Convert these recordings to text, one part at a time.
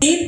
3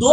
2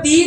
3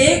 1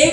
1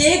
1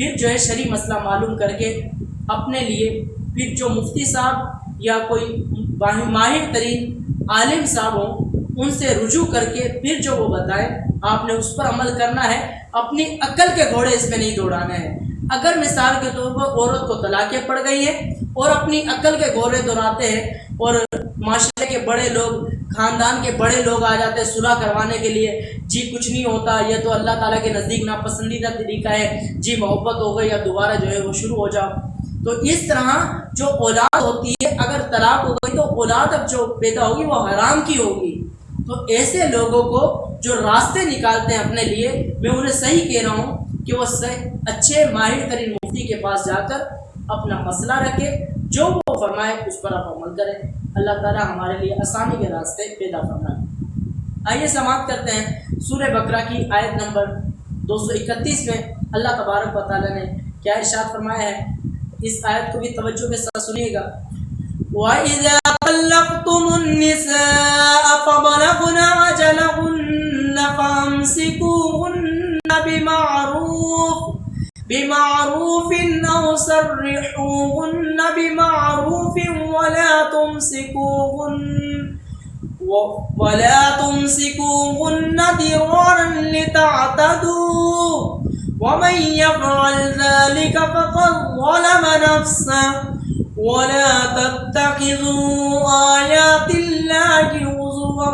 پھر جو ہے شرعی مسئلہ معلوم کر کے اپنے لیے پھر جو مفتی صاحب یا کوئی ماہر ترین عالم صاحب ہوں ان سے رجوع کر کے پھر جو وہ بتائیں آپ نے اس پر عمل کرنا ہے، اپنی عقل کے گھوڑے اس میں نہیں دوڑانے ہیں۔ اگر مثال کے طور پر عورت کو طلاقیں پڑ گئی ہیں اور اپنی عقل کے گھوڑے دوڑاتے ہیں اور معاشرے کے بڑے لوگ، خاندان کے بڑے لوگ آ جاتے ہیں صلح کروانے کے لیے، جی کچھ نہیں ہوتا، یہ تو اللہ تعالیٰ کے نزدیک ناپسندیدہ طریقہ ہے، جی محبت ہو گئی یا دوبارہ جو ہے وہ شروع ہو جاؤ، تو اس طرح جو اولاد ہوتی ہے اگر طلاق ہو گئی تو اولاد اب جو پیدا ہوگی وہ حرام کی ہوگی۔ تو ایسے لوگوں کو جو راستے نکالتے ہیں اپنے لیے، میں انہیں صحیح کہہ رہا ہوں کہ وہ اچھے ماہر ترین مفتی کے پاس جا کر اپنا مسئلہ رکھے، جو وہ فرمائے اس پر آپ عمل کریں۔ اللہ تعالیٰ ہمارے لیے آسانی کے راستے پیدا فرمائے۔ آئیے سماعت کرتے ہیں سورہ بقرہ کی آیت نمبر 231 میں اللہ تبارک و تعالیٰ نے کیا ارشاد فرمایا ہے، اس آیت کو بھی توجہ کے ساتھ سنیے گا۔ وَإِذَا طَلَّقْتُمُ النِّسَاءَ فَبَلَغْنَ أَجَلَهُنَّ فَأَمْسِكُوهُنَّ بِمَعْرُوفٍ أَوْ سَرِّحُوهُنَّ بِمَعْرُوفٍ وَلَا تُمْسِكُوهُنَّ ضِرَارًا لِتَعْتَدُوا وَمَنْ يَفْعَلْ ذَلِكَ فَقَدْ ظَلَمَ نَفْسَهُ وَلَا تَتَّخِذُوا آيَاتِ اللَّهِ هُزُوًا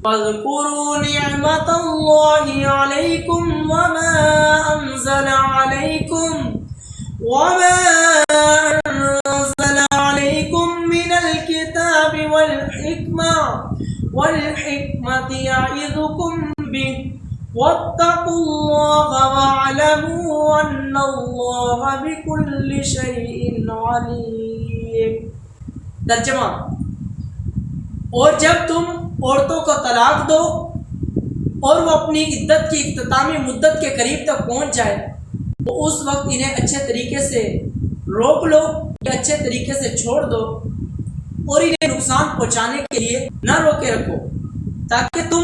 واذكروا نعمة الله عليكم وما أنزل عليكم من الكتاب والحكمة يعظكم به واتقوا الله واعلموا أن الله بكل شيء عليم۔ ترجمہ، اور جب تم عورتوں کو طلاق دو اور وہ اپنی عدت کی اختتامی مدت کے قریب تک پہنچ جائے تو اس وقت انہیں اچھے طریقے سے روک لو یا اچھے طریقے سے چھوڑ دو اور انہیں نقصان پہنچانے کے لیے نہ روکے رکھو، تاکہ تم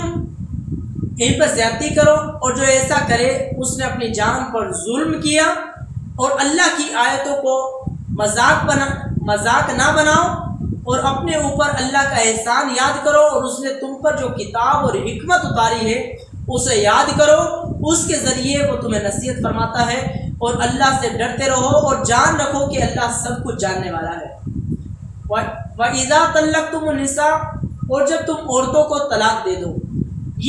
ان پر زیادتی کرو، اور جو ایسا کرے اس نے اپنی جان پر ظلم کیا۔ اور اللہ کی آیتوں کو مذاق نہ بناؤ اور اپنے اوپر اللہ کا احسان یاد کرو، اور اس نے تم پر جو کتاب اور حکمت اتاری ہے اسے یاد کرو، اس کے ذریعے وہ تمہیں نصیحت فرماتا ہے، اور اللہ سے ڈرتے رہو اور جان رکھو کہ اللہ سب کچھ جاننے والا ہے۔ وَإِذَا طَلَّقْتُمُ النِّسَاءَ، اور جب تم عورتوں کو طلاق دے دو۔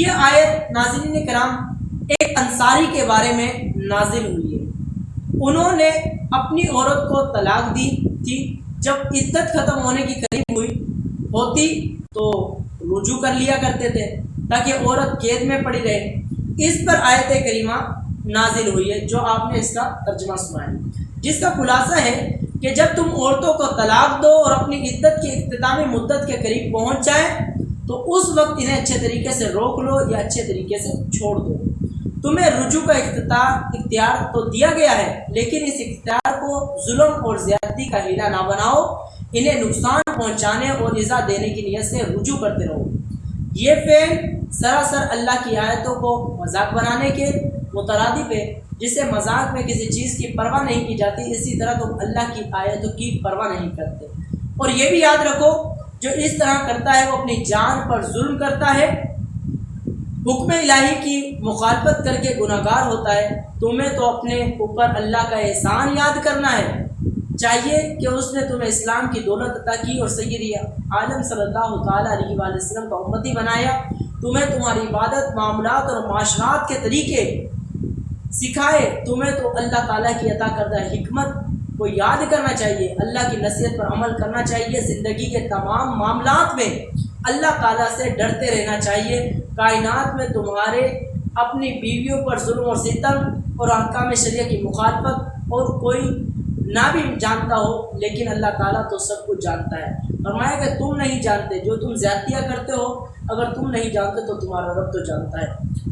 یہ آیت ناظرین کرام ایک انصاری کے بارے میں نازل ہوئی ہے۔ انہوں نے اپنی عورت کو طلاق دی تھی، جب عدت ختم ہونے کی قریب ہوتی تو رجوع کر لیا کرتے تھے تاکہ عورت قید میں پڑی رہے۔ اس پر آیت کریمہ نازل ہوئی ہے جو آپ نے اس کا ترجمہ سنا ہے، جس کا خلاصہ ہے کہ جب تم عورتوں کو طلاق دو اور اپنی عدت کی اختتامی مدت کے قریب پہنچ جائے تو اس وقت انہیں اچھے طریقے سے روک لو یا اچھے طریقے سے چھوڑ دو۔ تمہیں رجوع کا اختیار تو دیا گیا ہے، لیکن اس اختیار کو ظلم اور زیادتی کا ہیلا نہ بناؤ، انہیں نقصان پہنچانے اور ایذا دینے کی نیت سے رجوع کرتے رہو۔ یہ فعل سراسر اللہ کی آیتوں کو مذاق بنانے کے مترادف ہے۔ جسے مذاق میں کسی چیز کی پرواہ نہیں کی جاتی، اسی طرح تم اللہ کی آیتوں کی پرواہ نہیں کرتے۔ اور یہ بھی یاد رکھو، جو اس طرح کرتا ہے وہ اپنی جان پر ظلم کرتا ہے، حکم الہی کی مخالفت کر کے گناہگار ہوتا ہے۔ تمہیں تو اپنے اوپر اللہ کا احسان یاد کرنا ہے، چاہیے کہ اس نے تمہیں اسلام کی دولت عطا کی اور سید عالم صلی اللہ تعالیٰ علیہ وآلہ وسلم کا امتی بنایا، تمہیں تمہاری عبادت، معاملات اور معاشرات کے طریقے سکھائے۔ تمہیں تو اللہ تعالیٰ کی عطا کردہ حکمت کو یاد کرنا چاہیے، اللہ کی نصیحت پر عمل کرنا چاہیے، زندگی کے تمام معاملات میں اللہ تعالیٰ سے ڈرتے رہنا چاہیے۔ کائنات میں تمہارے اپنی بیویوں پر ظلم اور ستم اور احکام شریعہ کی مخالفت اور کوئی نہ بھی جانتا ہو، لیکن اللہ تعالیٰ تو سب کچھ جانتا ہے۔ فرمایا کہ تم نہیں جانتے، جو تم زیادتیاں کرتے ہو، اگر تم نہیں جانتے تو تمہارا رب تو جانتا ہے۔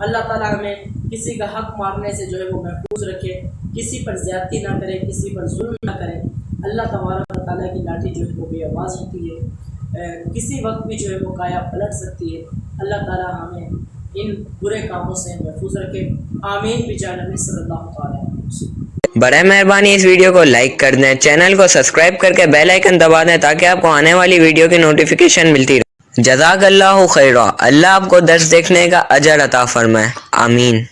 اللہ تعالیٰ ہمیں کسی کا حق مارنے سے جو ہے وہ محفوظ رکھے، کسی پر زیادتی نہ کرے، کسی پر ظلم نہ کرے۔ اللہ تبارک و تعالیٰ کی لاٹھی جو ہے وہ بے آواز ہوتی ہے، کسی وقت بھی جو ہے وہ کایا پلٹ سکتی ہے۔ اللہ تعالیٰ ہمیں ان برے کاموں سے محفوظ رکھے. آمین بجاہ نبی صلی اللہ تعالیٰ علیہ وسلم. برائے مہربانی اس ویڈیو کو لائک کر دیں, چینل کو سبسکرائب کر کے بیل آئیکن دبا دیں تاکہ آپ کو آنے والی ویڈیو کی نوٹیفیکیشن ملتی رہے. جزاک اللہ خیرہ. اللہ آپ کو درس دیکھنے کا اجر عطا فرمائے. آمین.